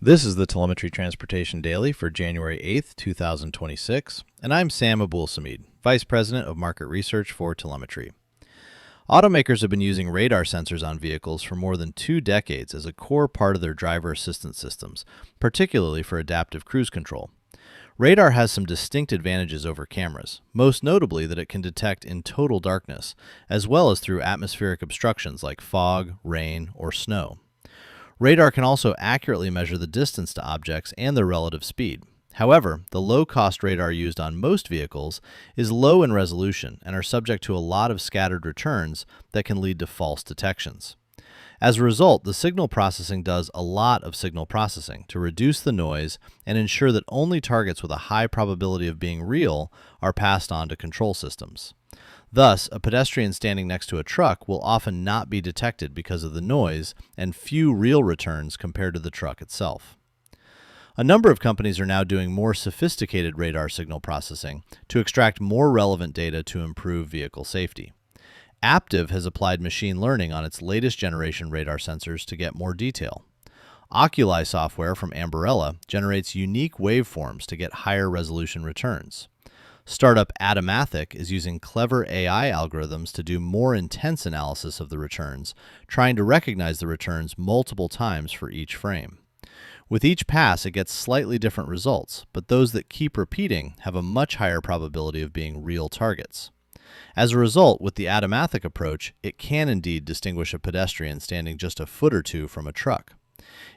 This is the Telemetry Transportation Daily for January 8th, 2026, and I'm Sam Abul-Samid, Vice President of Market Research for Telemetry. Automakers have been using radar sensors on vehicles for more than 2 decades as a core part of their driver assistance systems, particularly for adaptive cruise control. Radar has some distinct advantages over cameras, most notably that it can detect in total darkness, as well as through atmospheric obstructions like fog, rain, or snow. Radar can also accurately measure the distance to objects and their relative speed. However, the low-cost radar used on most vehicles is low in resolution and are subject to a lot of scattered returns that can lead to false detections. As a result, the signal processing does a lot of signal processing to reduce the noise and ensure that only targets with a high probability of being real are passed on to control systems. Thus, a pedestrian standing next to a truck will often not be detected because of the noise and few real returns compared to the truck itself. A number of companies are now doing more sophisticated radar signal processing to extract more relevant data to improve vehicle safety. Aptiv has applied machine learning on its latest generation radar sensors to get more detail. Oculi software from Ambarella generates unique waveforms to get higher resolution returns. Startup Atomathic is using clever AI algorithms to do more intense analysis of the returns, trying to recognize the returns multiple times for each frame. With each pass, it gets slightly different results, but those that keep repeating have a much higher probability of being real targets. As a result, with the Atomathic approach, it can indeed distinguish a pedestrian standing just a foot or two from a truck.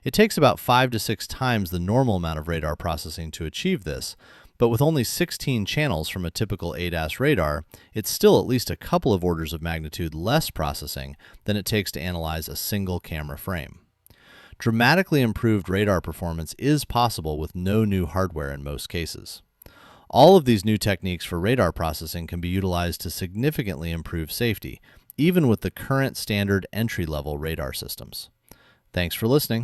It takes about 5 to 6 times the normal amount of radar processing to achieve this, but with only 16 channels from a typical ADAS radar, it's still at least a couple of orders of magnitude less processing than it takes to analyze a single camera frame. Dramatically improved radar performance is possible with no new hardware in most cases. All of these new techniques for radar processing can be utilized to significantly improve safety, even with the current standard entry-level radar systems. Thanks for listening.